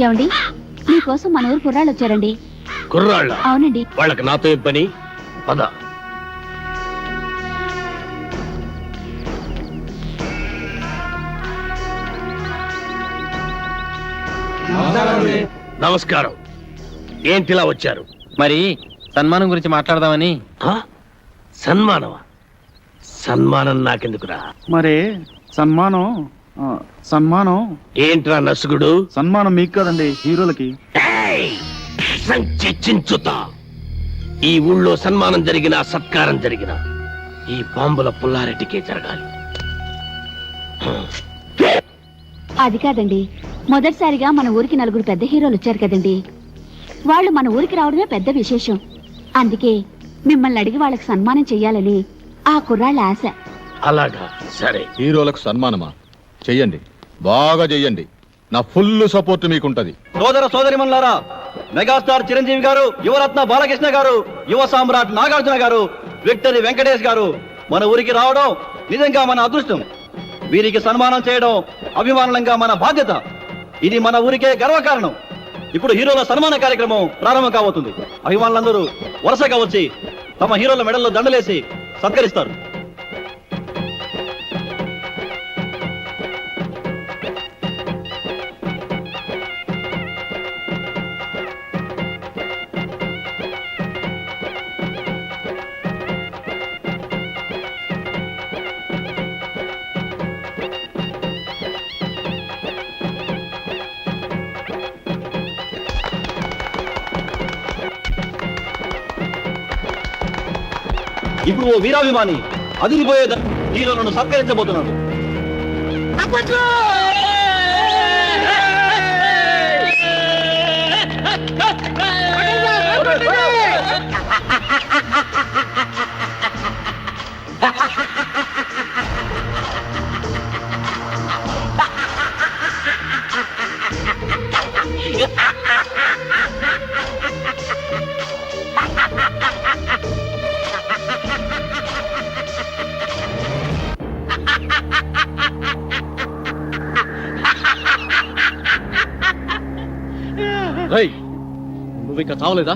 ఏమండి, మీకోసం మన ఊరు కుర్రాళ్ళు వచ్చారండి. కుర్రాళ్ళ? అవునండి. వాళ్ళకి నాతో ఏం పని? పద. నమస్కారం. ఏంటిలా వచ్చారు? మరి సన్మానం గురించి మాట్లాడదామని. సన్మానమా? సన్మానం నాకెందుకురా? మరి సన్మానం సన్మానం ఏంట్రా నసుగుడు? సన్మానం మీకు కదండి, హీరోలకి. చించుతా. ఈ ఊళ్ళో సన్మానం జరిగినా సత్కారం జరిగినా ఈ బాంబుల పుల్లారెడ్డికే జరగాలి. అది కాదండి, మొదటిసారిగా మన ఊరికి నలుగురు పెద్ద హీరోలు వచ్చారు కదండి. వాళ్ళు మన ఊరికి రావడమే పెద్ద విశేషం. అందుకే మిమ్మల్ని అడిగి వాళ్ళకి సన్మానం చెయ్యాలని ఆ కుర్రాళ్ళ ఆశ. అలాగా, సరే. హీరోలకు సన్మానమా? చెయ్యండి, బాగా చెయ్యండి. నా ఫుల్ సపోర్ట్ మీకుంటది. సోదర సోదరిమణులారా, మెగాస్టార్ చిరంజీవి గారు, యువరత్న బాలకృష్ణ గారు, యువ సామ్రాట్ నాగార్జున గారు, విక్టరీ వెంకటేష్ గారు మన ఊరికి రావడం నిజంగా మన అదృష్టం. వీరికి సన్మానం చేయడం అభిమానంగా మన బాధ్యత. ఇది మన ఊరికే గర్వకారణం. ఇప్పుడు హీరోల సన్మాన కార్యక్రమం ప్రారంభం కాబోతుంది. అభిమానులందరూ వరుసగా వచ్చి తమ హీరోల మెడల్లో దండలేసి సత్కరిస్తారు. ఇప్పుడు ఓ వీరాభిమాని అదిరిపోయే హీరోలను సత్కరించబోతున్నాడు. నువ్వు ఇక చావలేదా?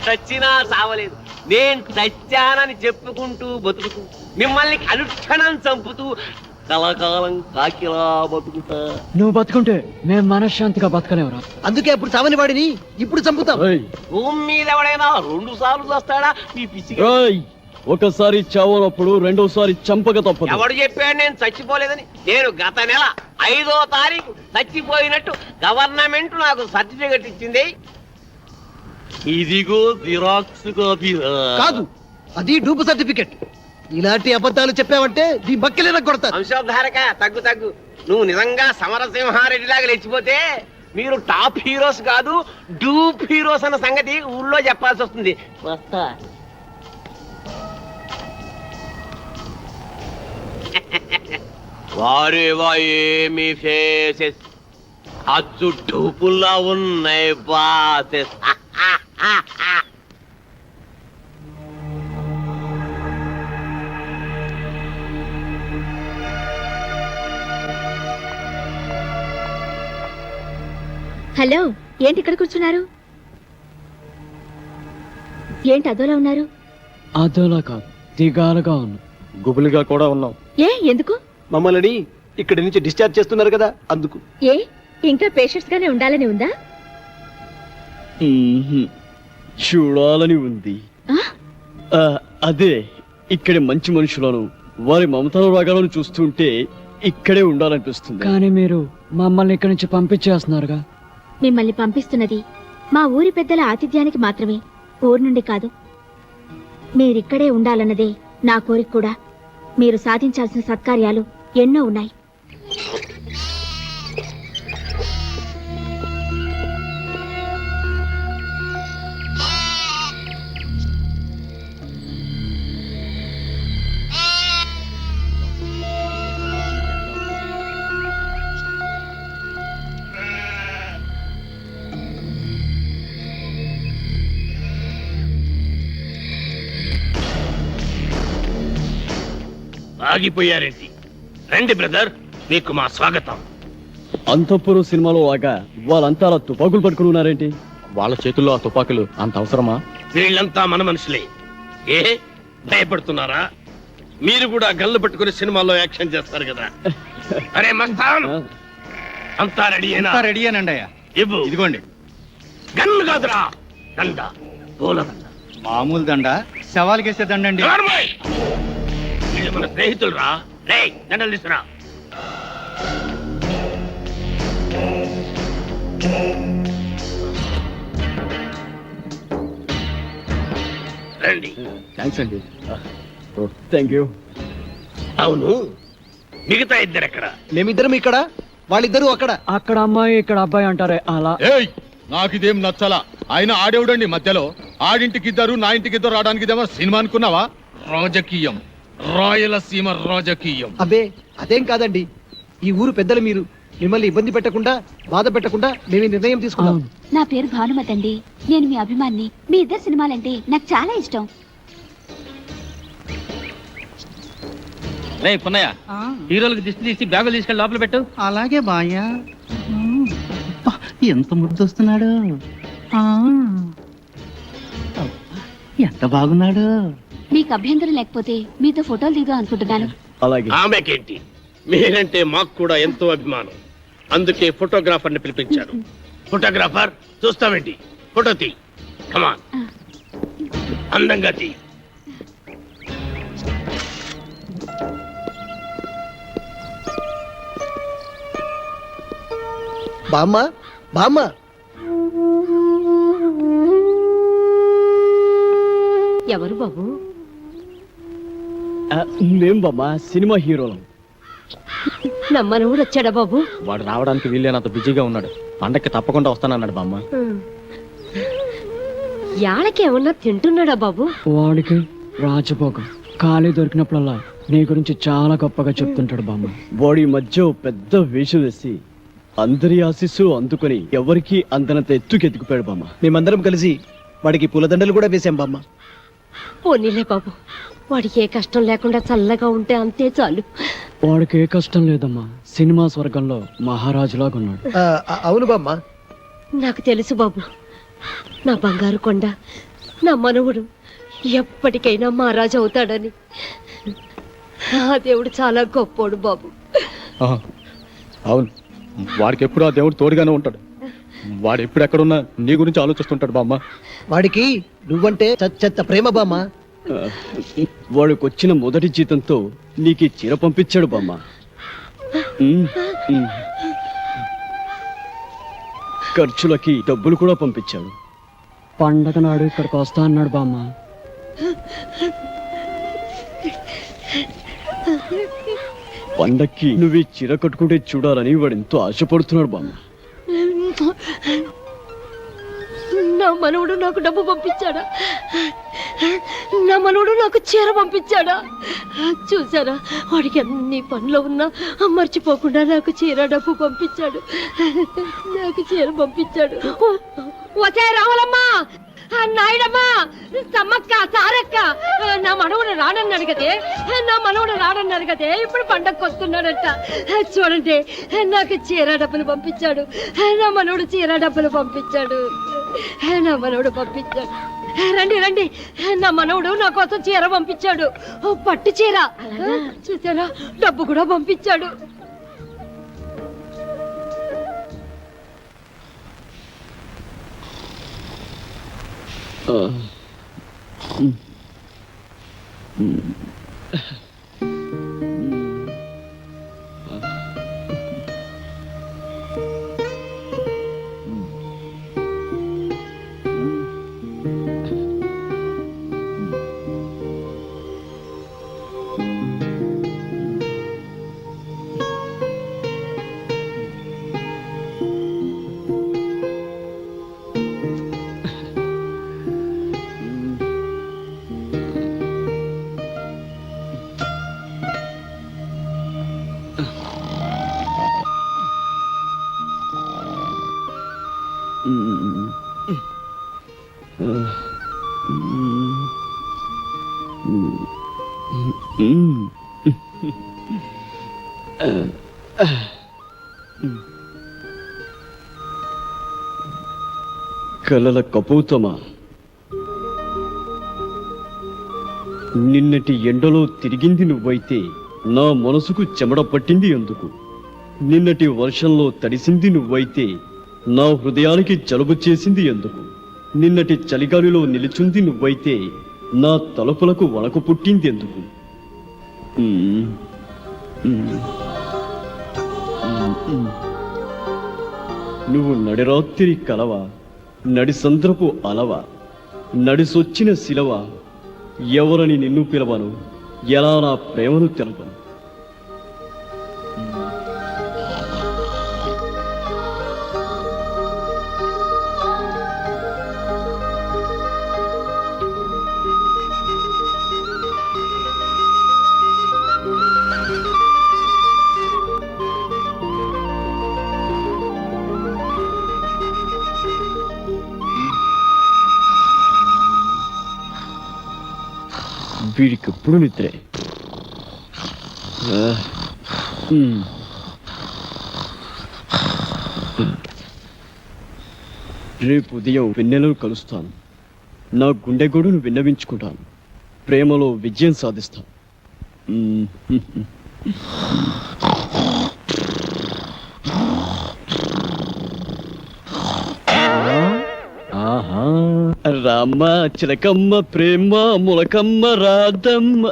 చచ్చినా చావలేదు. నేను చచ్చానని చెప్పుకుంటూ బతుకుతూ మిమ్మల్ని అనుక్షణం చంపుతూ కలకాలం కాకిలా బతుకుతా. నువ్వు బతుకుంటే మేము మనశ్శాంతిగా బతకలేవరా? అందుకే అప్పుడు చావని వాడిని ఇప్పుడు చంపుతాం. భూమి మీద ఎవడైనా 2 సార్లు వస్తాడా? మీ పిచ్చి. ఒకసారి చావనప్పుడు రెండోసారి చంపక తప్పదు. ఎవడు చెప్పాడు నేను చచ్చిపోలేదని? నేను గత నెల 5వ తారీఖు చచ్చిపోయినట్టు గవర్నమెంట్ నాకు సర్టిఫికెట్ ఇచ్చింది. ఇదిగో జిరాక్స్ కాపీ. కాదు, అది డూపు సర్టిఫికెట్. ఇలాంటి అబద్ధాలు చెప్పావంటే నీ బక్కెలేన కొడతాను. వంశోద్ధారక, తగ్గు. నువ్వు నిజంగా సమరసింహారెడ్డి లాగా లేచిపోతే మీరు టాప్ హీరోస్ కాదు, డూప్ హీరోస్ అన్న సంగతి ఊళ్ళో చెప్పాల్సి వస్తుంది. వస్తా. వారేవా ఏమి ఫేసెస్, అచ్చు డూపుల్లా ఉన్నాయి బాసెస్. హలో, ఏంటి ఇక్కడ కూర్చున్నారు? ఏంటి అదోలా ఉన్నారు? అదోలా కాదు, దిగాలుగా ఉన్నా, గుబులుగా కూడా ఉన్నాం. ఎందుకు? మమ్మల్ని ఇక్కడి నుంచి డిశ్చార్జ్ చేస్తున్నారు కదా, అందుకు. ఇంకా పేషెంట్స్ గానే ఉండాలని ఉందా? చూడాలని ఉంది. అదే, ఇక్కడి మంచి మనుషులను వారి మమతాల రాగాలను చూస్తుంటే ఇక్కడే ఉండాలనిపిస్తుంది. కానీ మీరు మమ్మల్ని ఇక్కడి నుంచి పంపించేస్తున్నారుగా. మిమ్మల్ని పంపిస్తున్నది మా ఊరి పెద్దల ఆతిథ్యానికి మాత్రమే, ఊరు నుండి కాదు. మీరిక్కడే ఉండాలన్నదే నా కోరిక కూడా. మీరు సాధించాల్సిన సత్కార్యాలు ఎన్నో ఉన్నాయి. ఆగిపోయారేంటి? రండి బ్రదర్, మీకు మా స్వాగతం. అంతఃపురం సినిమాలో లాగా వాళ్ళంతా అలా తుపాకులు పట్టుకుని ఉన్నారేంటి? వాళ్ళ చేతుల్లో ఆ తుపాకులు అంత అవసరమా? వీళ్ళంతా మన మనుషులే. ఏ భయపడుతున్నారా? మీరు కూడా గన్లు పట్టుకుని సినిమాల్లో యాక్షన్ చేస్తారు కదా. అరే మస్తాన్, అంతా రెడీయేనా? రెడీయేనండి అయ్యా. ఇవ్వు. ఇదిగోండి. గన్ను కాదురా, దండ, పూల దండ. మామూలు దండ, శవాలకేసే దండండి. నార్మల్. వీళ్ళు మన స్నేహితులు రా. రే దండలు తీసుకురా. రండి. థ్యాంక్స్ అండి. Thank you. అవును, మిగతా ఇద్దరు ఎక్కడ? మేమిద్దరం ఇక్కడ, వాళ్ళిద్దరూ అక్కడ. అక్కడ అమ్మాయి ఇక్కడ అబ్బాయి అంటారే అలా. ఏయ్, నాకిదేం నచ్చలా. ఆయన ఆడేవుడండి మధ్యలో. ఆడింటికి ఇద్దరు, నా ఇంటికి ఇద్దరు రావడానికి ఇదేమో సినిమా అనుకున్నావా? రాజకీయం, రాయలసీమ రాజకీయం. అబ్బే అదేం కాదండి, ఈ ఊరు పెద్దలు మీరు. మిమ్మల్ని ఇబ్బంది పెట్టకుండా, బాధ పెట్టకుండా మేము ఈ నిర్ణయం తీసుకున్నాం. నా పేరు భానుమతి అండి. నేను మీ అభిమాన్ని. మీ ఇద్దరు సినిమాలంటే నాకు చాలా ఇష్టం. రే పున్నయ్య, హీరోలకు దిష్టి తీసి బ్యాగులు తీసుకెళ్ళి లోపల పెట్టు. అలాగే బాయ్యా. ఎంత ముద్దు వస్తున్నాడు. ఎంత బాగున్నాడు. మీకు అభ్యంతరం లేకపోతే మీతో ఫోటోలు దిగుదాం అనుకుంటున్నాను. అలాగే. ఆమెకేంటి, మీరంటే మాకు కూడా ఎంతో అభిమానం. అందుకే ఫోటోగ్రాఫర్ ని పిలిపించారు. ఫోటోగ్రాఫర్, చూస్తావేంటి? ఫోటో తీ. కమాన్, అందంగా తీ. బామ్మ, బామ్మ, ఎవరు బాబు? మేం బామ్మ సినిమా హీరోలం. నమ్మనవుడు వచ్చాడా బాబు? వాడు రావడానికి వీళ్ళేనంత బిజీగా ఉన్నాడు. పండక్కి తప్పకుండా వస్తానన్నాడు బామ్మ. యాళ్ళకేమన్నా తింటున్నాడా బాబు? వాడికి రాజభోగం. ఖాళీ దొరికినప్పుడల్లా నీ గురించి చాలా గొప్పగా చెప్తుంటాడు బామ్మ. వాడి మధ్య ఓ పెద్ద వేషం వేసి అందరి ఆశీస్సు అందుకొని ఎవరికి అందనంత ఎత్తుకెదిగిపోయాడు బామ్మ. మేమందరం కలిసి వాడికి పూలదండలు కూడా వేశాం బామ్మ. పోనీలే బాబు, వాడికి ఏ కష్టం లేకుండా చల్లగా ఉంటే అంతే చాలు. వాడికి ఏ కష్టం లేదమ్మా. సినిమా స్వర్గంలో మహారాజులాగా ఉన్నాడు. అవును బామ్మ. నాకు తెలుసు బాబు, నా బంగారు కొండ, నా మనవుడు ఎప్పటికైనా మహారాజు అవుతాడని. ఆ దేవుడు చాలా గొప్పోడు బాబు. అవును, వాడికి ఎప్పుడు ఆ దేవుడు తోడుగానే ఉంటాడు. వాడు ఎప్పుడు ఎక్కడున్నా నీ గురించి ఆలోచిస్తుంటాడు బామ్మ. వాడికి నువ్వంటే చెత్త ప్రేమ బామ్మ. వాడికి వచ్చిన మొదటి జీతంతో నీకు ఈ చీర పంపించాడు బామ్మ. ఖర్చులకి డబ్బులు కూడా పంపించాడు. పండగ నాడు ఇక్కడికి వస్తా అన్నాడు బామ్మ. పండక్కి నువ్వు ఈ చీర కట్టుకుంటే చూడాలని వాడు ఎంతో ఆశపడుతున్నాడు బామ్మ. నా మనవుడు నాకు డబ్బు పంపించాడా? నా మనవుడు నాకు చీర పంపించాడా? చూసారా, వాడికి అన్ని పనులు ఉన్నా మర్చిపోకుండా నాకు చీర డబ్బు పంపించాడు. నాకు చీర పంపించాడు. వచ్చే రావాలమ్మా, నాయుడమ్మా, సమ్మక్క, సారక్క, నా మనవుడు రానన్నాడు కదే, నా మనవుడు రానన్నాడు కదే, ఇప్పుడు పండగకు వస్తున్నాడట. చూడండి, నాకు చీర డబ్బులు పంపించాడు. నా మనవుడు చీర డబ్బులు పంపించాడు. నా మనవుడు పంపించాడు. రండి రండి, నా మనవుడు నా కోసం చీర పంపించాడు. పట్టు చీర. చూసారా, డబ్బు కూడా పంపించాడు. కలల కపోతమా, నిన్నటి ఎండలో తిరిగింది నువ్వైతే నా మనసుకు చెమట పట్టింది ఎందుకు? నిన్నటి వర్షంలో తడిసింది నువ్వైతే నా హృదయానికి జలుబు చేసింది ఎందుకు? నిన్నటి చలిగాలిలో నిలుచుంది నువ్వైతే నా తలుపులకు వణకు పుట్టింది ఎందుకు? నువ్వు నడిరాత్రి కలవా, నడిసంద్రపు అలవా, నడిసొచ్చిన శిలవా, ఎవరని నిన్ను పిలవను, ఎలా నా ప్రేమను తెలపను? వీడికెప్పుడు నిద్రే. రేపు ఉదయం వెన్నెలను కలుస్తాను. నా గుండె గొడును విన్నవించుకుంటాను. ప్రేమలో విజయం సాధిస్తాను. రామ్మ చిలకమ్మ ప్రేమ ములకమ్మ రాధమ్మ.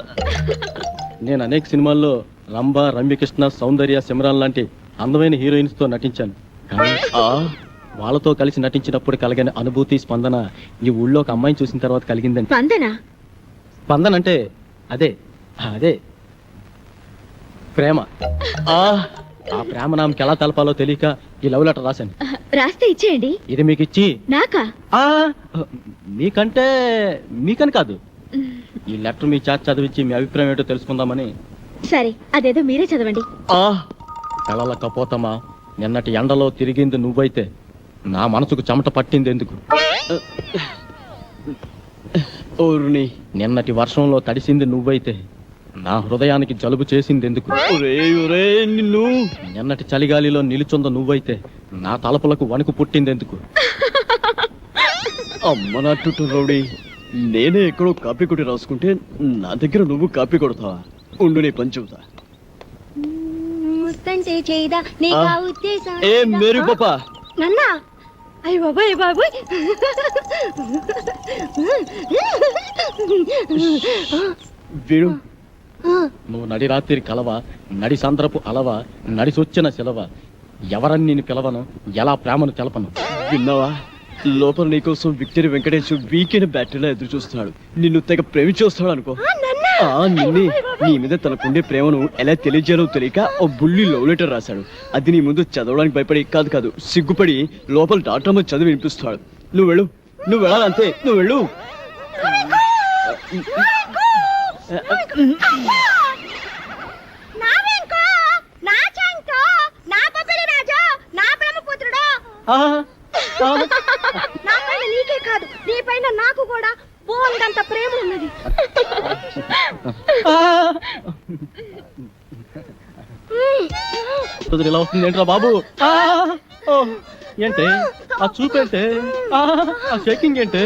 నేను అనేక సినిమాల్లో రంభ, రమ్యకృష్ణ, సౌందర్య, సిమ్రాన్ లాంటి అందమైన హీరోయిన్స్ తో నటించాను. కానీ వాళ్ళతో కలిసి నటించినప్పుడు కలిగిన అనుభూతి, స్పందన ఈ ఊళ్ళో ఒక అమ్మాయిని చూసిన తర్వాత కలిగిందండి. స్పందన అంటే అదే అదే ప్రేమ. ఆ ప్రేమ నామకి ఎలా తెలపాలో తెలియక ఈ లవ్ లెటర్ రాశాను. రాస్తే ఇచ్చేయండి. ఇది మీకు ఇచ్చి నాకా? మీకని కాదు, ఈ లెటర్ మీ చేత చదివించి మీ అభిప్రాయం ఏంటో తెలుసుకుందామని. సరే, అదేదో మీరే చదవండి. కళల కపోతమా, నిన్నటి ఎండలో తిరిగింది నువ్వైతే నా మనసుకు చెమట పట్టింది ఎందుకు? నిన్నటి వర్షంలో తడిసింది నువ్వైతే నా హృదయానికి జలుబు చేసింది ఎందుకు? నిన్ను నిన్నటి చలిగాలిలో నిలుచుంద నువ్వైతే నా తలపులకు వణుకు పుట్టింది ఎందుకు? అమ్మ నాటు రౌడీ, నేనే ఎక్కడో కాపీ కొట్టి రాసుకుంటే నా దగ్గర నువ్వు కాపీ కొడతావా? ఉండు, నీ పని చెబుతా. ఏ మేరీ పాపా, నన్నా? అయ్య బాబాయ్ బాబాయ్, వీడు నువ్వు నడి రాత్రి కలవా, నడి సంద్రపు అలవా, నడిసొచ్చిన శిలవ, ఎవరని నేను పిలవను, ఎలా ప్రేమను తెలపను? విన్నావా? లోపల నీకోసం విక్టరీ వెంకటేష్ వీకెండ్ బ్యాటరీలో ఎదురు చూస్తున్నాడు. నిన్ను తెగ ప్రేమించొస్తాడు అనుకో. నిన్నే నీ మీద తనకుండే ప్రేమను ఎలా తెలియజేయాలో తెలియక ఓ బుల్లి లవ్ లెటర్ రాశాడు. అది నీ ముందు చదవడానికి భయపడి కాదు సిగ్గుపడి లోపల డాక్టర్ చదివి వినిపిస్తాడు. నువ్వు వెళ్ళు, నువ్వు వెళ్ళాలంతే, నువ్వు వెళ్ళు. నీకే కాదు, నీ పైన నాకు కూడా బోల్డంత ప్రేమ ఉన్నది. ఇలా వస్తుంది ఏంట్రా బాబు? ఏంటే ఆ చూపేంటే, ఆ షేకింగ్ ఏంటే?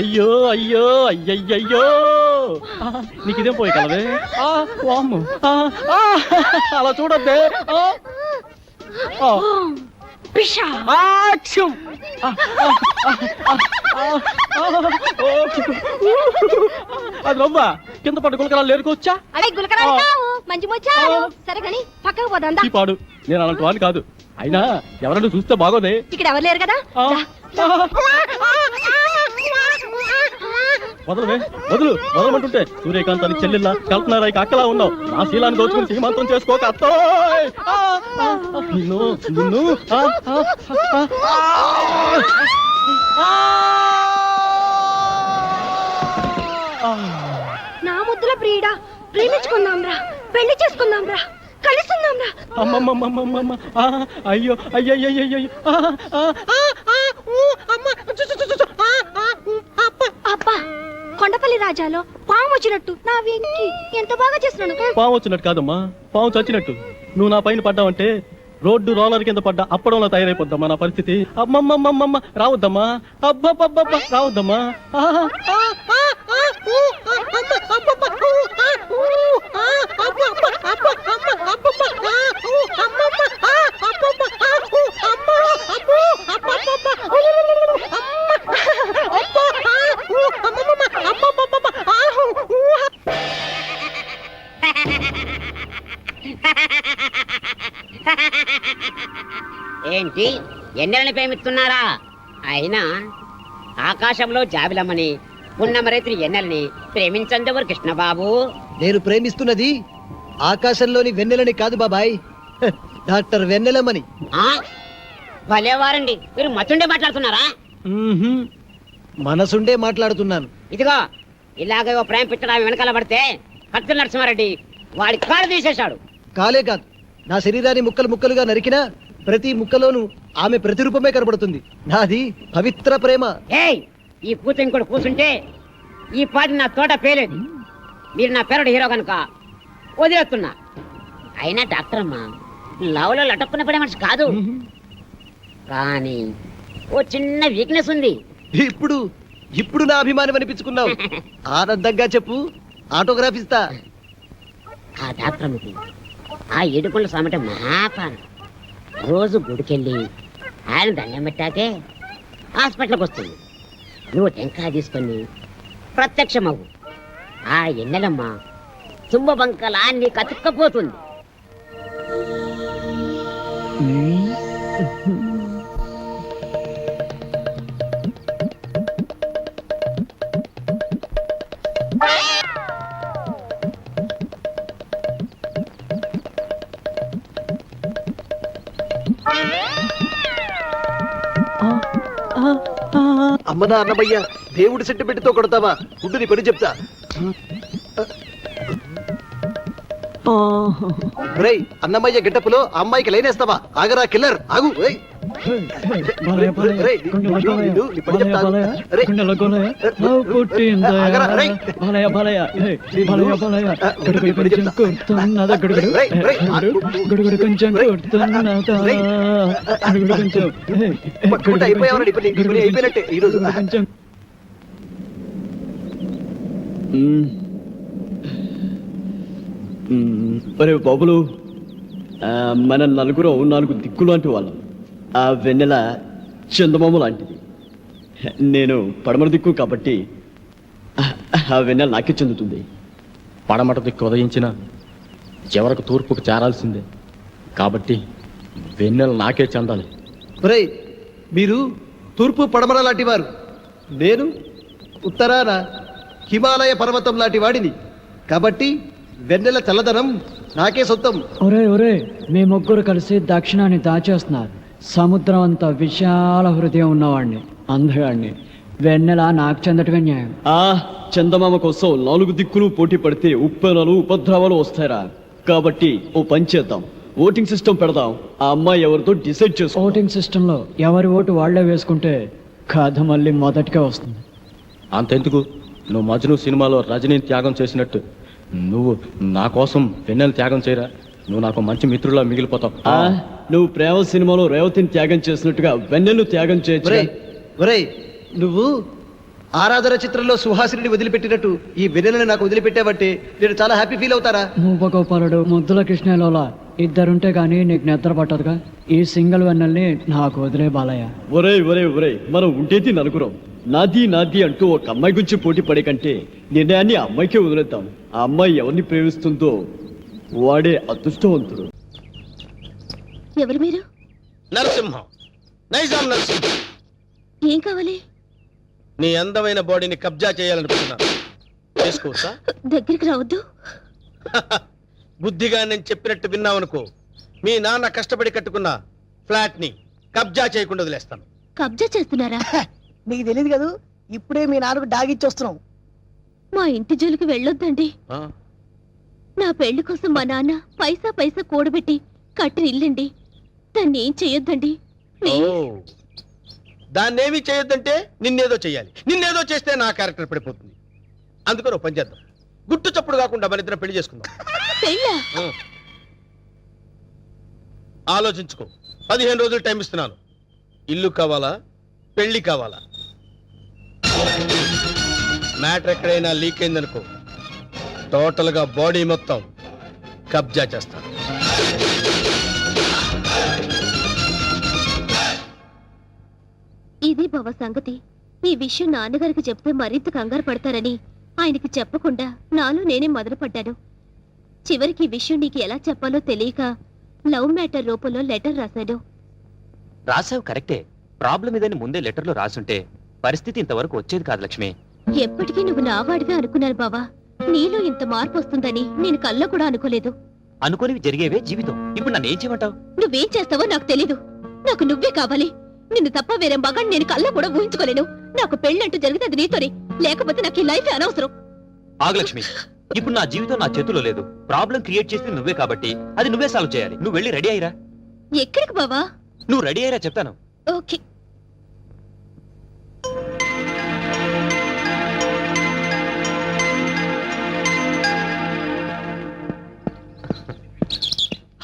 అయ్యో అయ్యో అయ్యయ్యో, నీకు ఇదేం పోయి కలవే? వామ్ము, అలా చూడద్దే. అది రవ్వా కింద పట్టు గులకరాలు లేరుకోవచ్చా? మంచి ముచ్చారు. సరే కానీ పక్కకు పోదా. పాడు, నేను అలాంటి వాడిని కాదు. అయినా ఎవరైనా చూస్తే బాగోదే. ఇక్కడ ఎవరు లేరు కదా. వదలవే, వదలమంటుంటే సూర్యకాంతానికి చెల్లెల్లా, కల్పనారాయికి అక్కలా ఉన్నావు. నా శీలాన్ని దోచుకుని శ్రీమంతం చేసుకోక అత్తో. నిన్ను నిన్ను నా ముద్దుల ప్రియుడా, ప్రేమించుకుందాం రా, పెళ్లి చేసుకుందాం రా, కలుసుకుందాం రా. అమ్మమ్మమ్మమ్మమ్మ, అయ్యో అయ్యయ్యయ్యో, అబ్బా, కొండపల్లి రాజాలో పాము వచ్చినట్టు నా వెంకి ఎంత బాగా చేస్తున్నాను. పాము వచ్చినట్టు కాదమ్మా, పాము చచ్చినట్టు. నువ్వు నా పైన పడ్డావంటే రోడ్డు రోలర్ కింద పడ్డ అప్పడంలో తయారైపోద్దమ్మా నా పరిస్థితి. అమ్మమ్మమ్మమ్మ రావద్దమ్మా, అబ్బబ్బబ్బబ్బ రావద్దమ్మా. ఆహా, ఆ, ఆ, ఆ, ఊ, ఆ, అమ్మ, అబ్బబ్బ, ఊ, ఆ, ఊ, ఆ, అబ్బబ్బ, అబ్బ, అమ్మ, అబ్బబ్బ, ఆ, ఊ, అమ్మమ్మ, ఆ, అబ్బబ్బ, ఆ, ఊ, అమ్మ, అబ్బో, అబ్బబ్బబ్బ, ఊ, అమ్మ, అబ్బ, ఆ, ఊ, అమ్మమ్మమ్మ, అబ్బబ్బబ్బ, ఆ, ఊ, ఏంటి ఎన్నెలని ప్రేమిస్తున్నారా? అయినా ఆకాశంలో జాబిలమ్మని పున్నమరైతులు ఎన్నెలని ప్రేమించందెవరు కృష్ణబాబు? నేను ప్రేమిస్తున్నది ఆకాశంలోని వెన్నెలని కాదు బాబాయ్, డాక్టర్ వెన్నెలమ్మని. ఆ భలేవారండి, మీరు మతుండే మాట్లాడుతున్నారా? మనసుండే మాట్లాడుతున్నాను. ఇదిగో ఇలాగే ఓ ప్రేమ పిచ్చడా వెనకాల పడితే కత్తుల నరసింహారెడ్డి వాడి కాళ్ళు తీసేశాడు. కాలే కాదు, నా శరీరాన్ని ముక్కలు ముక్కలుగా నరికినా ప్రతి ముక్కలోనూ ఆమె ప్రతిరూపమే కనబడుతుంది. నాది పవిత్ర ప్రేమ. ఏయ్, ఈ పూత ఇంకోటి కూర్చుంటే ఈ పాటి నా తోట పేలేదు. మీరు నా పేరుడు హీరో కనుక వదిలేస్తున్నా. అయినా డాక్టర్ అమ్మా లవ్లో లటక్కున పడే మనిషి కాదు, కానీ ఓ చిన్న వీక్నెస్ ఉంది. ఇప్పుడు ఇప్పుడు నా అభిమానం అనిపించుకున్నావు. ఆనందంగా చెప్పు, ఆటోగ్రాఫ్ ఇస్తా. ఆ డాక్టర్ అమ్మకి ఆ ఏడుకొండ సామెట మహాపాన. రోజు గుడికెళ్ళి ఆయన దండం పెట్టాకే హాస్పిటల్కి వస్తుంది. నువ్వు టెంకాయ తీసుకొని ప్రత్యక్షమవు. ఆ ఎన్నెలమ్మ తుంబబంకలా నీకు అతుక్కపోతుంది. అమ్మ నా అన్నమయ్య, దేవుడి సెంటిమెంట్ తో కొడతావా? ఉండు నీ పని చెప్తా. రేయ్, అన్నమయ్య గెటప్పులో అమ్మాయికి లైనేస్తావా? ఆగరా కిల్లర్, ఆగు. రేయ్. రేయ్, నీ పని చెప్తా, ఆగు. రేయ్. ఆగరా, రేయ్. నీ పని చెప్తా. రేయ్, రేయ్, పట్టుకుంటే అయిపోయావరా? నీ పని అయిపోయినట్టే ఈరోజు. ఒరే బాబులు, మన నలుగురం 4 దిక్కు లాంటి వాళ్ళం. ఆ వెన్నెల చందమామ లాంటిది. నేను పడమర దిక్కు కాబట్టి ఆ వెన్నెల నాకే చెందుతుంది. పడమట దిక్కు ఉదయించిన చివరకు తూర్పుకు చేరాల్సిందే కాబట్టి వెన్నెల నాకే చెందాలి. ఒరేయ్, మీరు తూర్పు పడమర లాంటి వారు, నేను ఉత్తరాన హిమాలయ పర్వతం లాంటి వాడిని. కాబట్టి వెన్నెల చల్లదనం నాకే సొంతం. ఒరే ఒరే, మీ ముగ్గురు కలిసి దక్షిణాన్ని దాచేస్తున్నారు. సముద్రం అంత విశాల హృదయం ఉన్నవాడిని, అందగాడిని. వెన్నెల నాకు చెందటమే న్యాయం. చందమామ కోసం 4 దిక్కులు పోటీ పడితే ఉప్పెనలు ఉపద్రవాలు వస్తారా? కాబట్టి ఓ పని చేద్దాం, ఓటింగ్ సిస్టమ్ పెడదాం. ఆ అమ్మాయి ఎవరితో డిసైడ్ చేసుకో. ఓటింగ్ సిస్టమ్ లో ఎవరి ఓటు వాళ్లే వేసుకుంటే కథ మళ్ళీ మొదటిగా వస్తుంది. అంతెందుకు, నువ్వు మజ్ను సినిమాలో రజనీని త్యాగం చేసినట్టు నువ్వు నా కోసం వెన్నెల త్యాగం చేయరా? నువ్వు నాకు మంచి మిత్రులా మిగిలిపోతావు. నువ్వు ప్రేమ సినిమాలో రేవతిని త్యాగం చేసినట్టుగా వెన్నెలు త్యాగం చేయొచ్చు. ఒరేయ్, నువ్వు ఆరాధన చిత్రంలో సుహాసిని వదిలిపెట్టినట్టు ఈ వెన్నెలని నాకు వదిలిపెట్టావంటే నేను చాలా హ్యాపీ ఫీల్ అవుతారా? మూపగోపాలుడు, ముద్దుల కృష్ణలోలా ఇద్దరుంటే గానీ నీకు నిద్ర పట్టదుగా. ఈ సింగిల్ వెన్నెల్ని నాకు వదిలే బాలయ్య. ఒరే ఒరే ఒరే, మనం ఉండేది నలుగురం. నాది నాది అంటూ ఒక అమ్మాయి గురించి పోటీ పడే కంటే నిర్ణయాన్ని ఆ అమ్మాయికే వదిలేద్దాం. ఆ అమ్మాయి ఎవరిని ప్రేమిస్తుందో వాడే అదృష్టవంతుడు. ఎవరు మీరు? నరసింహం, నైజాం నరసింహం. ఏం కావాలి? నీ అందమైన బాడీని కబ్జా చేయాలనుకుంటున్నాను. చేసుకోవచ్చా? దగ్గరికి రావద్దు. బుద్ధిగా నేను చెప్పినట్టు విన్నావనుకో, మీ నాన్న కష్టపడి కట్టుకున్న ఫ్లాట్ ని కబ్జా చేయకుండా వదిలేస్తాను. కబ్జా చేస్తున్నారా? నీకు తెలియదు కదా, ఇప్పుడే మీ నాన్నకు డాగిచ్చి వస్తున్నాం. మా ఇంటి జోలికి వెళ్ళొద్దండి. నా పెళ్లి కోసం మా నాన్న పైసా పైసా కూడబెట్టి కట్టిన ఇల్లండి. దాన్ని ఏం చెయ్యొద్దండి. దాన్నేమీ చేయొద్దంటే నిన్నేదో చెయ్యాలి. నిన్నేదో చేస్తే నా క్యారెక్టర్ పడిపోతుంది. అందుకని పని చేద్దాం, గుట్టు చప్పుడు కాకుండా మన ఇద్దరం పెళ్లి చేసుకుందాం. పెళ్ళా? ఆలోచించుకో. 15 రోజులు టైం ఇస్తున్నాను. ఇల్లు కావాలా, పెళ్లి కావాలా? మ్యాటర్ ఎక్కడైనా లీక్ అయిందనుకో, టోటల్ గా బాడీ మొత్తం కబ్జా చేస్తాను. ఇది బావ సంగతి. ఈ విషయం నాన్నగారికి చెప్తే మరింత కంగారు పడతారని ఆయనకి చెప్పకుండా నాలో నేనే మొదలుపడ్డాను. చివరికి ఈ విషయం నీకు ఎలా చెప్పాలో తెలియక లవ్ మ్యాటర్ రూపంలో లెటర్ రాశాను. రాసావు కరెక్టే. ప్రాబ్లం ఇదని ముందే లెటర్లో రాసుంటే పరిస్థితి ఇంతవరకు వచ్చేది కాదు లక్ష్మి. ఎప్పటికీ నువ్వు నావాడిగా అనుకున్నాను బావా. నీలో ఇంత మార్పు వస్తుందని నేను కల్లో కూడా అనుకోలేదు. అనుకోనివి జరిగేవే జీవితం. ఇప్పుడు నన్ను ఏం చేయమంటావు? నువ్వేం చేస్తావో నాకు తెలీదు. నాకు నువ్వే కావాలి. నిన్ను తప్ప వేరే మగాన్ని నేను కల్లో కూడా ఊహించుకోలేను. నాకు పెళ్ళంటూ జరిగితే అది నీతోనే, లేకపోతే నాకు ఈ లైఫ్ అనవసరం. ఆగు లక్ష్మి, ఇప్పుడు నా జీవితం నా చేతిలో లేదు. ప్రాబ్లం క్రియేట్ చేసింది నువ్వే కాబట్టి అది నువ్వే సాల్వ్ చేయాలి. నువ్వు వెళ్ళి రెడీ అయ్యిరా. ఎక్కడికి బావా? నువ్వు రెడీ అయ్యిరా చెప్తాను. ఓకే.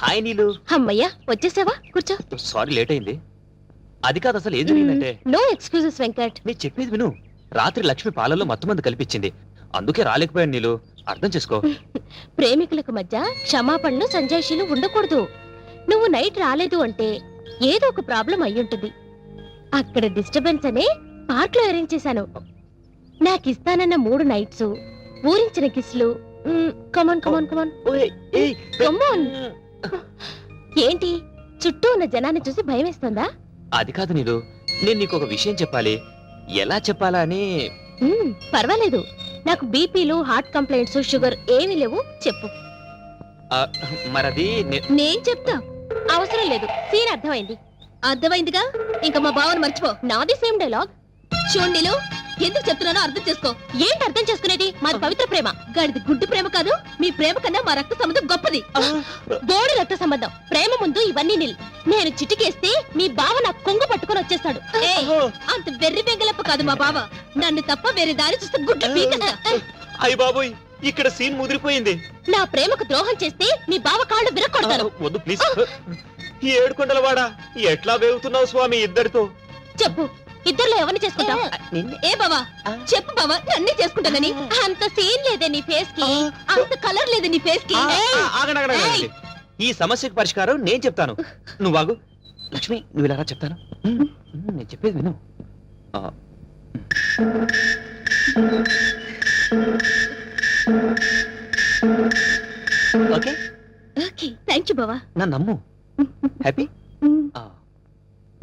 హాయ్ నీలు. అమ్మయ్యా వచ్చేసావా? కూర్చో. సారీ లేట్ అయింది. అది కాదు, అసలు ఏం జరిగిందంటే, నో ఎక్స్క్యూజెస్ వెంకట్. నీ చెప్పేది విను. రాత్రి లక్ష్మి పాలల్లో మత్తుమంది కల్పించింది. అందుకే రాలేకపోయాను నీలు. అర్థం చేసుకో. ప్రేమికులకు మధ్య క్షమాపణలు సంజాయిషీలు ఉండకూడదు. నువ్వు నైట్ రాలేదు అంటే ఏదో ఒక ప్రాబ్లం అయ్యుంటుంది. అక్కడ డిస్టర్బెన్స్ అనే పార్క్ లో అరేంజ్ చేశాను. నాకిస్తానన్న 3 నైట్స్, ఊరించిన కిస్లు. కమాన్ కమాన్ కమాన్ కమాన్. ఏంటి చుట్టూ ఉన్న జనాన్ని చూసి భయం వేస్తుందా? అది కాదు నీలు, నేను నీకు ఒక విషయం చెప్పాలి. ఎలా చెప్పాలా అని. పర్వాలేదు. నాకు బీపీలు, హార్ట్ కంప్లైంట్స్, షుగర్ ఏమీ లేవు. చెప్పు. మరది నేను చెప్తా. అవసరం లేదు. సీన్ అర్థమైంది. అర్థమైందిగా. ఇంకా మా బావని మర్చిపో. నాది సేమ్ డైలాగ్. చూడండిలు, ఎందుకు చెప్తున్నానో అర్థం చేసుకో. ఏంటి అర్థం చేసుకునేది? మాది పవిత్ర ప్రేమ. గాడిది గుడ్డు ప్రేమ కాదు. మీ ప్రేమ కన్నా మా రక్త సంబంధం గొప్పది. బోడి రక్త సంబంధం. ప్రేమ ముందు ఇవన్నీ నిల్. నేను చిటికేస్తే మీ బావ నాకు కొంగు పట్టుకొని వచ్చేస్తాడు. అంత వెర్రి బెంగలప్ప కాదు మా బావ. నన్ను తప్ప వేరే దారి చూస్తే గుడ్డు పీకస్తా. అయ్య బాబోయ్, ఇక్కడ సీన్ ముదిరిపోయింది. నా ప్రేమకు ద్రోహం చేస్తే మీ బావ కాళ్ళు విరక్కొడతారు. వద్దు ప్లీజ్. ఏడుకొండలవాడా, ఎట్లా వేగుతున్నావు స్వామి ఇద్దరితో? చెప్పు, ఇద్దర్లో ఎవరిని చేసుకుంటావు? ఏ బావా చెప్పు బావా, నన్నే చేసుకుంటానని. అంత సీన్ లేదే నీ ఫేస్ కి, అంత కలర్ లేదే నీ ఫేస్ కి. ఈ సమస్యకు పరిష్కారం నేను చెప్తాను. నువ్వు బాగు లక్ష్మి, నువ్వు ఇలా చెప్తాను. నేను చెప్పేది విను. ఓకే ఓకే, థ్యాంక్ యూ బావా. నా నమ్ము. హ్యాపీ.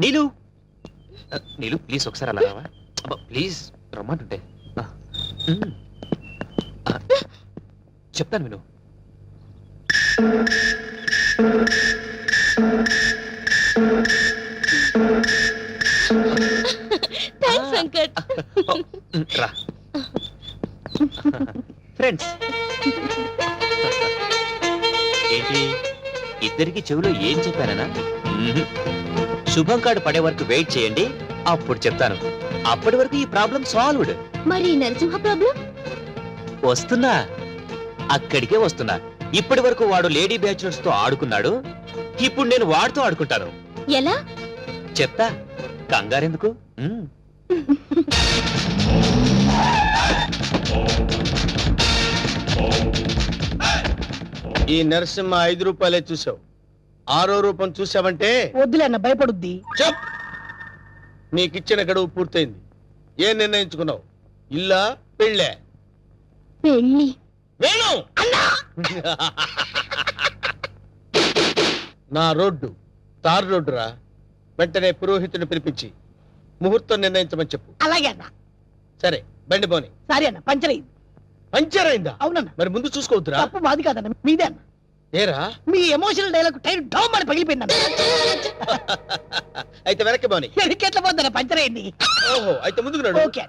నీలు నీలు ప్లీజ్ ఒకసారి అలా రావా? ప్లీజ్ రమ్మంటుంటే. చెప్తాను విను. థ్యాంక్స్ వెంకట్. రా ఫ్రెండ్స్. ఏంటి ఇద్దరికి చెవిలో ఏం చెప్పానా? శుభం కార్డు పడే వరకు వెయిట్ చేయండి, అప్పుడు చెప్తాను. అప్పటి వరకు ఈ ప్రాబ్లం సాల్వ్డ్. మరి నరసింహ ప్రాబ్లం? వస్తున్నా, అక్కడికే వస్తున్నా. ఇప్పటి వరకు వాడు లేడీ బ్యాచులర్స్ తో ఆడుకున్నాడు. ఇప్పుడు నేను వాడితో ఆడుకుంటాను. ఎలా చెప్తా, కంగారెందుకు. ఈ నరసింహ 5 రూపాయలే చూసావు. 6వ రూపం చూసావంటే వద్దులేన్న భయపడుద్ది. చెప్. నీకిచ్చిన గడువు పూర్తయింది. ఏం నిర్ణయించుకున్నావు? ఇల్లా పెళ్ళే? పెళ్ళి. వేణు నా రోడ్డు తారు రోడ్డు రా. వెంటనే పురోహితుని పిలిపించి ముహూర్తం నిర్ణయించమని చెప్పు. అలాగే అన్న. సరే బండి పోని. సరే అన్న, పంచర్ అయింది. పంచర్ అయిందా? అవునన్న. మరి ముందు చూసుకోవద్దురా. తప్పు మాది కాదన్న, మీదే అన్న. ఏరా మీ ఎమోషనల్ డైలాగ్ టైర్ డౌన్ అని పగిలిపోయిందన్న. అయితే వెనక్కి పోని. ఎట్లా పోద్దన్న, పంచర్ అయింది. ఓహో, అయితే ముందుకు నడు. ఓకే.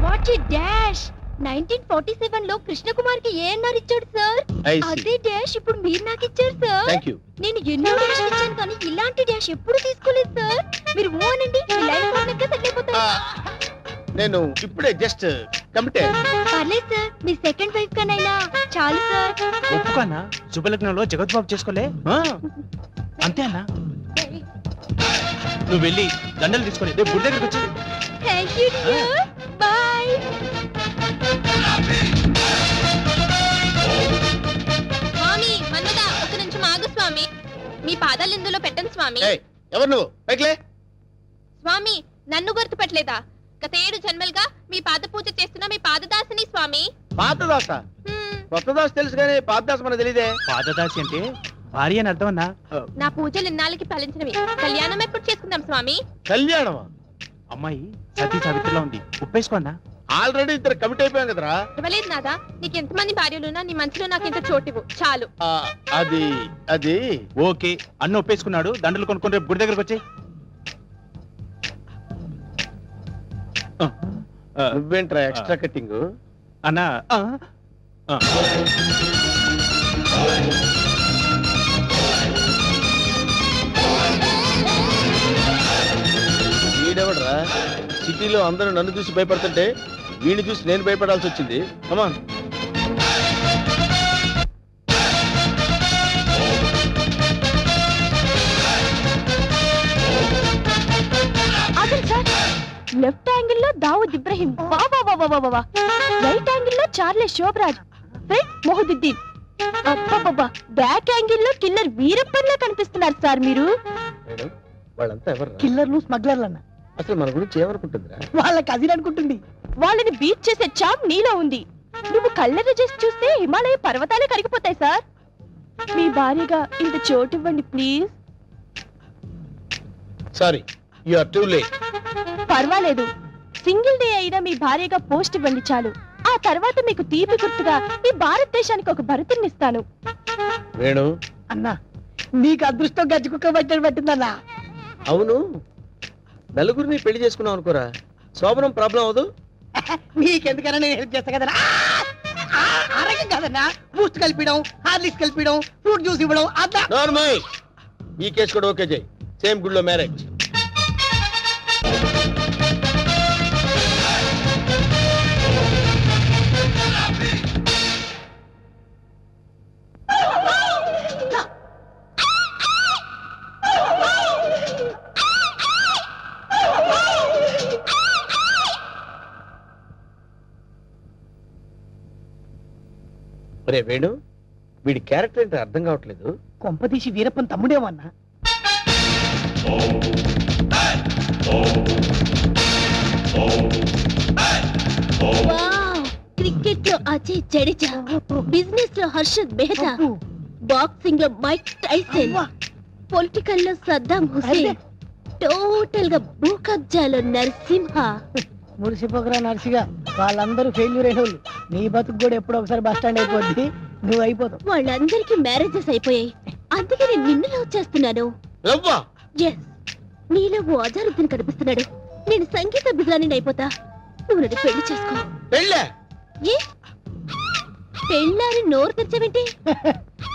What a dash. 1947 లో కృష్ణకుమార్ కి ఏఎన్ఆర్ ఇచ్చాడు సార్. అదే డాష్ ఇప్పుడు మీరు నాకు ఇచ్చారు సార్. థాంక్యూ. నేను ఎన్నో డాష్ ఇచ్చాను కానీ ఇలాంటి డాష్ ఎప్పుడు తీసుకోలేదు సార్. మీరు ఓ అనండి, మీ లైఫ్ పార్ట్నర్ గా సెటిల్ అయిపోతారు. నేను ఇప్పుడే జస్ట్ కమిటే. పర్లేదు సార్, మీ సెకండ్ వైఫ్ కనైనా చాలు సార్. ఒప్పుకన్నా శుభలగ్నంలో జగత్బాబు చేసుకోలే అంతే అన్నా. నువ్వు వెళ్ళి దండలు తీసుకొని రేపు గుడి దగ్గరకు వచ్చి. Thank you dear, bye. స్వామి మన్మదా, ఒక నిమిషం ఆగు స్వామి. మీ పాదాలు ఇందులో పెట్టండి స్వామి. ఎవరు నువ్వు? పైకిలే. స్వామి నన్ను గుర్తుపట్టలేదా? గత 7 జన్మలుగా మీ పాద పూజ చేస్తున్న మీ పాదదాసిని స్వామి. పాతదాస? కొత్త దాస్ తెలుసు కానీ పాతదాస మనకు తెలియదే. పాదదాసి అంటే భార్య అని అర్థం అన్నా. నా పూజలు ఇన్నాళ్ళకి ఫలించినవి. కళ్యాణం ఎప్పుడు చేసుకుందాం స్వామి? కళ్యాణమా? అమ్మాయి సతీ సావిత్రిలో ఉంది, ఉప్పేసుకోన్నా. ఆల్రెడీ ఇద్దరు కమిట్ అయిపోయాం కదరా. ఇవ్వలేదు నాదా, నీకు ఎంతమంది భార్యలున్నా నీ మనసులో నాకింత చోటివు చాలు. అది అది ఓకే, అన్న ఒప్పేసుకున్నాడు. దండలు కొనుక్కొని రేపు గుడి దగ్గరకు వచ్చి. నువ్వేంట్రా ఎక్స్ట్రా కట్టింగ్? అన్నా వీడెవడరా? సిటీలో అందరూ నన్ను చూసి భయపడుతుంటే వీడిని చూసి నేను భయపడాల్సి వచ్చింది. కమాన్. అదే సార్, లెఫ్ట్ యాంగిల్ లో దావుద్ ఇబ్రహీం, రైట్ యాంగిల్ లో చార్లే శోభరాజ్, ఫ్రంట్ మొహదుద్దీన్, అబ్బబ్బబ్బా బ్యాక్ యాంగిల్ లో కిల్లర్ వీరప్పన్లా కనిపిస్తున్నారు సార్ మీరు. వాళ్ళంతా ఎవరు? కిల్లర్లు స్మగ్లర్లు అన్న. అసలు మన గురించి ఏమనుకుంటుందిరా? వాళ్ళకి అది అనుకుంటుంది. వాళ్ళని బీట్ చేసే చాప్ నీలో ఉంది. నువ్వు కళ్ళని చేసి చూస్తే హిమాలయ పర్వతాలే కరిగిపోతాయి సార్. మీ భార్యగా ఇంత చోటు ఇవ్వండి please. Sorry, you are too late. పర్వాలేదు, సింగిల్ డే అయినా మీ భార్యగా పోస్ట్ ఇవ్వండి చాలు. ఆ తర్వాత మీకు తీపి గుర్తుగా ఈ భారతదేశానికి ఒక భరతుని ఇస్తాను. వేణు అన్నా, నీకు అదృష్టం గజ్జి కుక్క పట్టని పట్టిందన్నా. అవును, నలుగురిని పెళ్లి చేసుకున్నావు అనుకోరా, శోభనం ప్రాబ్లం అవదు. నీకెందుకన్నా నేను హెల్ప్ చేస్తా కదన్నా. అరగం కదన్నా, బూస్ట్ కలిపిడం, హార్లిక్స్ కలిపిడం, ఫ్రూట్ జ్యూస్ ఇవ్వడం. అదా నార్మల్. ఈ కేసు కూడా ఓకే చేయి. సేమ్ గుడిలో మ్యారేజ్. ఒరే వేణు, వీడి క్యారెక్టర్ ఏంటో అర్థం కావట్లేదు. కొంపదీసి వీరప్పన్ తమ్ముడేమన్నా. క్రికెట్ లో అజయ్ జడేజా, బిజినెస్ లో హర్షద్ మెహతా, బాక్సింగ్ లో మైక్ టైసన్, పొలిటికల్ లో సద్దాం హుసేన్, టోటల్ గా భూ కబ్జాలో నరసింహ. మురిసిపోకరా నర్సిగా, వాళ్ళందరూ ఫెయిల్యూర్ అయిన వాళ్ళు. నీ బతుకు కూడా ఎప్పుడో ఒకసారి బస్ స్టాండ్ అయిపోద్ది, నువ్వు అయిపోతావు. వాళ్ళందరికీ మ్యారేజెస్ అయిపోయాయి, అందుకే నేను నిన్ను లవ్ చేస్తున్నాను. ఎస్, నీలో ఓ అజారుద్దీన్ కనిపిస్తున్నాడు. నేను సంగీత బిజాని అయిపోతా, నువ్వు నన్ను పెళ్లి చేసుకో. ఏ పెళ్ళాని నోరు తెరిచావేంటి?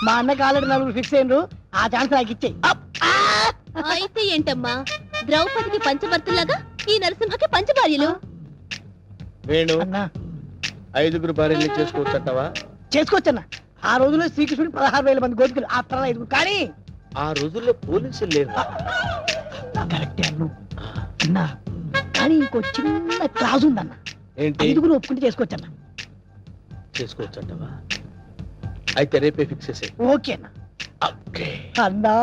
మా అన్నకి ఆల్రెడీ నలుగురు ఫిక్స్ అయినరు, ఆ ఛాన్స్ నాకు ఇచ్చేయి. అయితే ఏంటమ్మా, ద్రౌపదికి పంచభర్తలాగా ఈ నరసింహకి పంచభార్యలు. వేణు, అన్నా 5 భార్యలు చేసుకోవచ్చంటావా? చేసుకోవచ్చన్నా. ఆ రోజుల్లో శ్రీకృష్ణుడు 16,000 మంది గోపికలు, ఆ తర్వాత 5. కానీ ఆ రోజుల్లో పోలీసులు లేరు. కరెక్టే అన్ను అన్నా, కానీ ఇంకో చిన్న క్లాజ్ ఉందన్న. ఏంటి? 5 ఒప్పుకుంటే చేసుకోవచ్చన్నా. చేసుకోవచ్చంటావా? అయితే రేపే ఫిక్స్ చేసే. ఓకే అన్న. అన్నా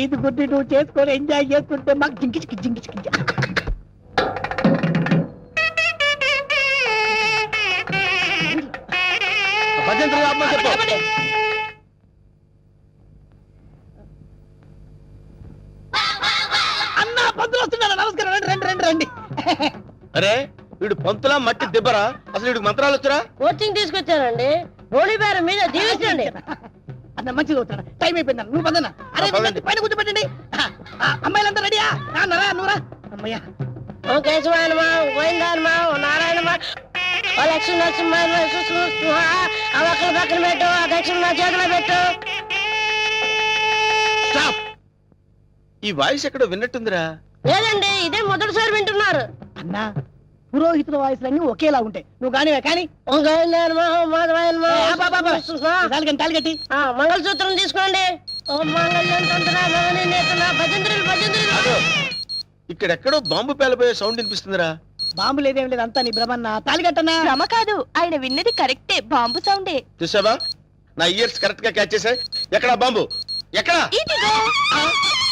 5 నువ్వు చేసుకొని ఎంజాయ్ చేసుకుంటే మాకు జింకిచికి జింకిచికి. అన్నా పంతులు వస్తున్నాడు. నమస్కారం, రండి రండి రండి. అరే, వీడు పంతులా మట్టి దిబ్బరా? అసలు వీడికి మంత్రాలు వచ్చారా? కోచింగ్ తీసుకొచ్చానండి, హోలీ బేరం మీద దీవించండి. అన్న మంచిగా అవుతాడు. టైం అయిపోయింది, నువ్వు పదన్నా. అరే పైన కూర్చోబెట్టండి. అమ్మాయిలంతా రెడీయా? రాన్నరా నువ్వురా. అమ్మయ్యా. ఓ కేశవాయనమా, గోవిందాయనమా, ఓ నారాయణమా, ఓ లక్ష్మీ నరసింహ, ఆ ఒక్కల పక్కన పెట్టు, ఆ దక్షిణ నా చేతిలో పెట్టు. స్టాప్. ఈ వాయిస్ ఎక్కడో విన్నట్టుందిరా. లేదండి, ఇదే మొదటిసారి వింటున్నారు. అన్నా పురోహితుల వాయిస్లన్నీ ఒకేలా ఉంటాయి. నువ్వు కానివే కానీ తాలిగట్టి మంగళసూత్రం తీసుకోండి. ఇక్కడెక్కడో బాంబు పేలపోయే సౌండ్ వినిపిస్తుందిరా. బాంబు లేదేం లేదు, అంతా నీ భ్రమన్న. తాలిగట్టన్నా భ్రమ కాదు, ఆయన విన్నది కరెక్టే, బాంబు సౌండే. చూసావా, నా ఇయర్స్ కరెక్ట్ గా క్యాచ్ చేశాయి. ఎక్కడా బాంబు? ఎక్కడా? ఇదిగో.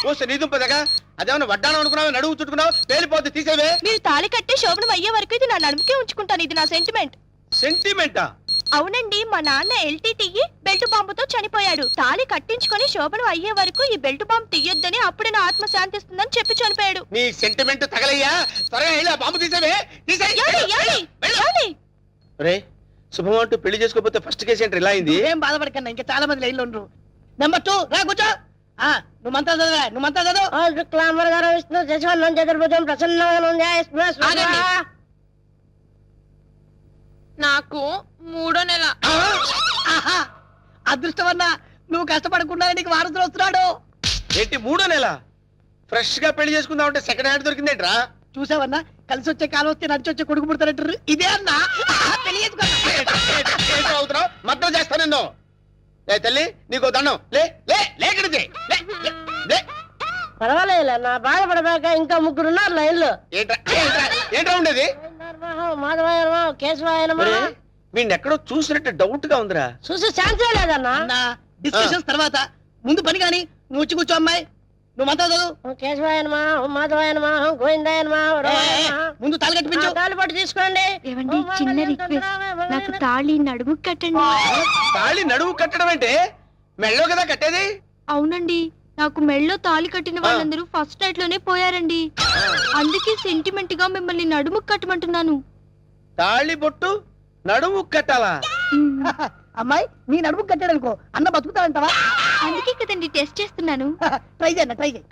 ఓసే నీ దుంపదగా, అదేమన్నా వడ్డానం అనుకున్నావు, నడువు చుట్టుకున్నావు, పేలిపోతే తీసేవే. మీరు తాళి కట్టి శోభనం అయ్యే వరకు ఇది నా నడుముకే ఉంచుకుంటాను. ఇది నా సెంటిమెంట్. సెంటిమెంటా? అవునండి, మా నాన్న ఎల్టీటీకి బెల్ట్ బాంబుతో చనిపోయాడు. తాళి కట్టించుకొని శోభనం అయ్యే వరకు ఈ బెల్ట్ బాంబు తీయొద్దని, అప్పుడే నా ఆత్మ శాంతిస్తుందని చెప్పి చనిపోయాడు. నీ సెంటిమెంట్ తగలయ్యా. త్వరగా వెళ్ళి ఆ బాంబు తీసేవే. రే శుభం అంటూ పెళ్లి చేసుకోకపోతే ఫస్ట్ కేసు ఏంటి ఇలా అయింది? ఏం బాధపడకన్నా, ఇంకా చాలా మంది లైన్లో ఉండరు. నెంబర్ 2 రా కూర్చో. నువ్వు మంత్రం చదవరా, నువ్వు మంత్రం చదువు. నాకు 3వ నెల. అదృష్టమన్నా, నువ్వు కష్టపడకుండా నీకు వారసులు వస్తున్నాడు. ఏంటి 3వ నెల? ఫ్రెష్ గా పెళ్లి చేసుకుందాం అంటే సెకండ్ హ్యాండ్ దొరికిందేంట్రా? చూసావన్నా, కలిసి వచ్చే కాలం వస్తే నడిచి వచ్చే కొడుకు పుడతారంటారు. ఇదే అన్నా పెళ్లి అవుతున్నావు, మద్దతు చేస్తా నిన్ను. ఏ తల్లి, నీకు దండం. లే లే లేకడితే పర్వాలేదు, నా బాధపడబాక ఇంకా 3 ఉన్నారు లైన్లో. ఏంట్రా ఉండేది? కేశవాయనమా వీడిని ఎక్కడో చూసినట్టు డౌట్ గా ఉందిరా. చూసి ఛాన్సే లేదన్నా. డిస్కషన్స్ తర్వాత ముందు పని కానీ నువ్వు వచ్చి కూర్చో. అమ్మాయి, నువ్వు మంత్రం చదువు. కేశవాయనమా, మాధవాయనమా, గోవిందాయనమా. ముందు తాళి కట్టిపించు. తాళి పట్టు తీసుకోండి. ఏవండి, చిన్న రిక్వెస్ట్, నాకు తాళి నడుము కట్టండి. తాళి నడువు కట్టడం అంటే మెళ్ళో కదా కట్టేది? అవునండి, నాకు మెళ్ళో తాళి కట్టిన వాళ్ళందరూ ఫస్ట్ నైట్ లోనే పోయారండి. అందుకే సెంటిమెంట్ గా మిమ్మల్ని నడుము కట్టమంటున్నాను. తాళి బొట్టు నడుము కట్టాలా? అమ్మాయి, నీ నడుము కట్టాడనుకో అన్న బతుకుతాడంటావా? అందుకే కదండి టెస్ట్ చేస్తున్నాను. ట్రై చేయండి, ట్రై చేయి.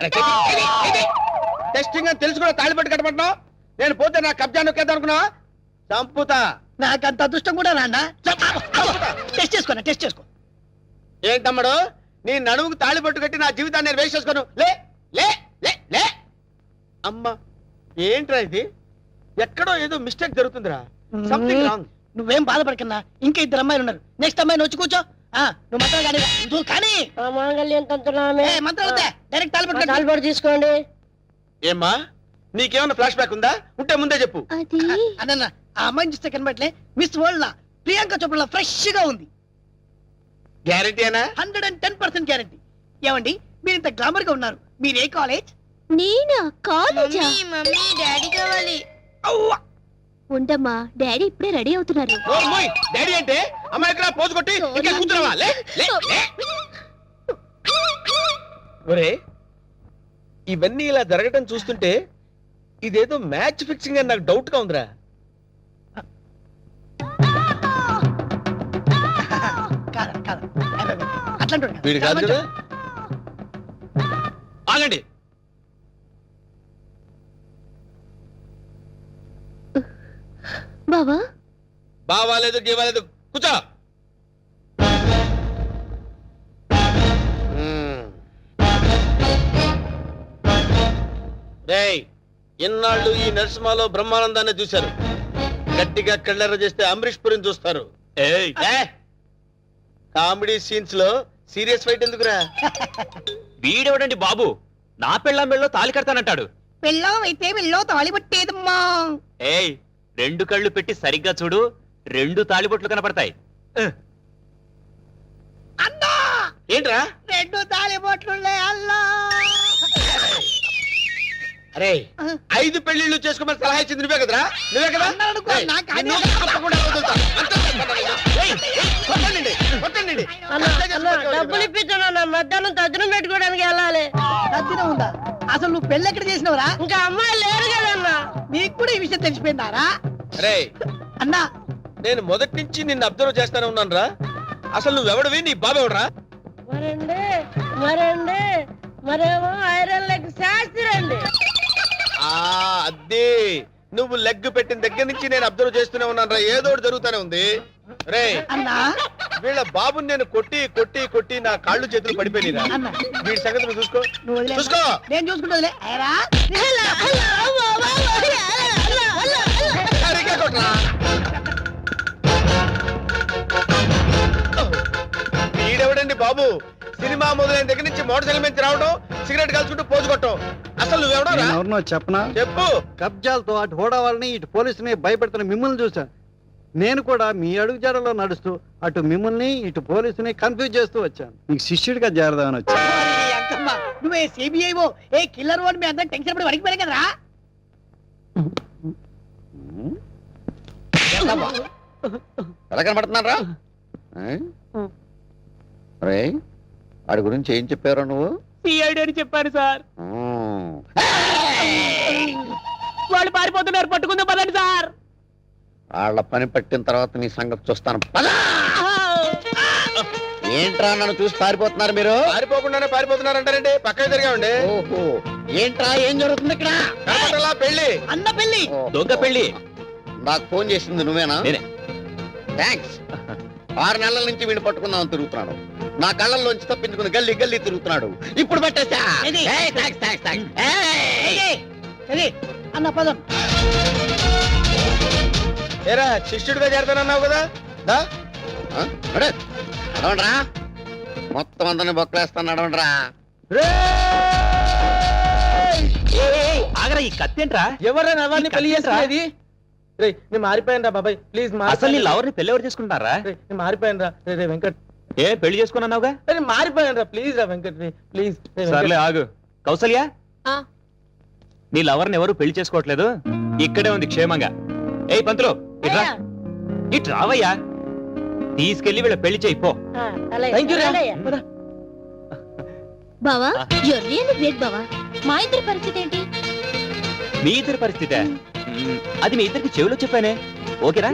టెస్టింగ్ అని తెలుసు కూడా తాళి పట్టు కట్టమంటున్నావు. నేను పోతే నా కబ్జా నొక్కేద్దాం అనుకున్నావా? చంపుతా. నాకు అంత అదృష్టం కూడా నాన్న. టెస్ట్ చేసుకోండి, టెస్ట్ చేసుకో. ఏంటమ్మడు, నీ నడుముకు తాళి పట్టు కట్టి నా జీవితాన్ని నేను వేస్ట్ చేసుకోను. లే లే లే లే. అమ్మా, ఏంట్రా ఇది? ఎక్కడో ఏదో మిస్టేక్ జరుగుతుందిరా. Something wrong. నువ్వేం బాధపడకన్నా, ఇంకా 2 అమ్మాయిలు ఉన్నారు. నెక్స్ట్ అమ్మాయిని వచ్చి కూర్చో. నువ్వు మంత్రం కానీ నువ్వు కానీ మాంగళ్యం తంతునామే. మంత్రం డైరెక్ట్ తాళి తాళి పట్టు తీసుకోండి. ఏమ్మా, నీకేమన్నా ఫ్లాష్ బ్యాక్ ఉందా? ఉంటే ముందే చెప్పు. అన్న, ఆ అమ్మాయిని చూస్తే కనబట్లే మిస్ వరల్డ్ లా ప్రియాంక చోప్రా ఫ్రెష్ గా ఉంది. గ్యారెంటీ అయినా? 110% గ్యారెంటీ. ఏమండి, మీరు ఇంత గ్లామర్ గా ఉన్నారు, మీరు ఏ కాలేజ్? నేనా? కాలేజా? మమ్మీ డాడీ కావాలి. ఉండమ్మా, డాడీ ఇప్పుడే రెడీ అవుతున్నారు. డాడీ అంటే అమ్మాయి ఇక్కడ పోజు కొట్టి ఇంకా కూర్చున్నావా? లే లే లే. ఒరే, ఇవన్నీ ఇలా జరగటం చూస్తుంటే ఇదేదో మ్యాచ్ ఫిక్సింగ్ అని నాకు డౌట్ గా ఉందిరా. వీడు కాదు కదా? ఆగండి. బావా, బావాలేదు గీవాలేదు, కూర్చో. రేయ్, ఇన్నాళ్ళు ఈ నరసింహలో బ్రహ్మానందాన్ని చూశారు. గట్టిగా కళ్ళెర్ర చేస్తే అమరీష్ పురిని చూస్తారు. కామెడీ సీన్స్ లో సీరియస్ ఫైట్ ఎందుకురా? వీడెవడండి బాబు, నా పెళ్ళాం మెళ్ళో తాళి కడతానంటాడు. పెళ్ళం అయితే వెళ్ళో తాళి పట్టేదమ్మా. ఏయ్, 2 కళ్ళు పెట్టి సరిగ్గా చూడు, 2 తాళిబొట్లు కనపడతాయి. అన్నా, ఏంట్రా? 2 తాళిబొట్లున్నాయి అల్లా. అరే, 5 పెళ్లిళ్ళు చేసుకోమని సలహా ఇచ్చింది నువ్వే కదరా? నువ్వే కదా? డబ్బులు ఇప్పించాను, మధ్యాహ్నం తద్దినం పెట్టుకోవడానికి వెళ్ళాలి. తద్దినం ఉందా? అసలు నువ్వు పెళ్ళి ఎక్కడ చేసినవరా? ఇంకా అమ్మాయి లేరు కదన్నా. నీకు కూడా ఈ విషయం తెలిసిపోయిందారా? అరే అన్నా, నేను మొదటి నుంచి నిన్ను అబ్జర్వ్ చేస్తానే ఉన్నాను రా. అసలు నువ్వెవడవి, నీ బాబెవడరా? మరేమో ఐరన్ లెగ్ శాస్త్రి అండి. అదే, నువ్వు లెగ్ పెట్టిన దగ్గర నుంచి నేను అబ్జర్వ్ చేస్తూనే ఉన్నాను రా. ఏదో ఒకటి జరుగుతూనే ఉంది. రే అన్నా, వీళ్ళ బాబుని నేను కొట్టి కొట్టి కొట్టి నా కాళ్ళు చేతులు పడిపోయినా. వీడి సంగతి నువ్వు చూసుకో. చూసుకో, నేను చూసుకుంటా. వీడెవడండి బాబు? సినిమా మొదలైన దగ్గర నుంచి మోటార్ సైకిల్ మీద రావడం, సిగరెట్ కలుసుకుంటూ పోజు కొట్టడం. అసలు నువ్వెవడో ఎవరినో చెప్పనా? చెప్పు. కబ్జాలతో అటు హోడా వాళ్ళని ఇటు పోలీసుని భయపెడుతున్న మిమ్మల్ని చూసా. నేను కూడా మీ అడుగుజాడలో నడుస్తూ అటు మిమ్మల్ని ఇటు పోలీసుని కన్ఫ్యూజ్ చేస్తూ వచ్చాను. మీకు శిష్యుడిగా చేరదామని వచ్చాను. అంకమ్మ నువ్వే సిబిఐవో ఏ కిల్లర్ ఓన్ మీ అందరం టెన్షన్ పడి వడికి పోయాం కదరా. ఎలా కనబడుతున్నారా? రే వాడి గురించి ఏం చెప్పారు నువ్వు? సిఐడి అని చెప్పారు సార్. వాళ్ళు పారిపోతున్నారు, పట్టుకుందాం పదండి సార్. వాళ్ళ పని పట్టిన తర్వాత నీ సంగతి చూస్తాను. ఏంట్రా నన్ను చూసి పారిపోతున్నారు మీరు? పారిపోకుండానే పారిపోతున్నారంటారండి. పక్కన తిరిగామండి. ఓహో ఏంట్రా ఏం జరుగుతుంది ఇక్కడ? కనపడలా పెళ్లి. అన్న పెళ్లి. దొంగ పెళ్లి. నాకు ఫోన్ చేసింది నువ్వేనా? నేనే. థ్యాంక్స్. 6 నెలల నుంచి వీడిని పట్టుకుందామని తిరుగుతున్నాడు. నా కళ్ళల్లోంచి తప్పించుకుని గల్లీ గల్లీ తిరుగుతున్నాడు. ఇప్పుడు పట్టేసా. ఏది? ఏయ్, థాంక్స్, థాంక్స్, థాంక్స్. ఏయ్! సరే అన్న పదం. ఏరా శిష్యుడిగా చేరతానన్నావు కదా? దా. ఆ? నడు. నడవండ్రా. మొత్తం అందరిని బొక్కలేస్తాను. నడవండ్రా. ఆగరా, ఈ కత్తేంట్రా? ఎవరైనా ఎవరిని పెళ్లి చేసేది? నేను మారిపోయాను రా బాబాయ్, ప్లీజ్. అసలు నీ లవర్ని పెళ్లి ఎవరు చేసుకుంటారా? నేను మారిపోయాను రా. రే వెంకట్, ఏ పెళ్లి చేసుకున్నావుగా? నేను మారిపోయాను రా. ప్లీజ్ రా వెంకట్, ప్లీజ్. సర్లే ఆగు. కౌసల్య, నీ లవర్ని ఎవరు పెళ్లి చేసుకోవట్లేదు, ఇక్కడే ఉంది క్షేమంగా. ఏయ్ పంతులు, ఇట్రా. ఇటు రావయ్యా. తీసుకెళ్లి వీళ్ళ పెళ్లి చేయి పో. బావా you're really great బావా. మా ఇద్దరి పరిస్థితి ఏంటి? మీ ఇద్దరి పరిస్థితే అది మీ ఇద్దరికి చెవిలో చెప్పానే. ఓకేరా?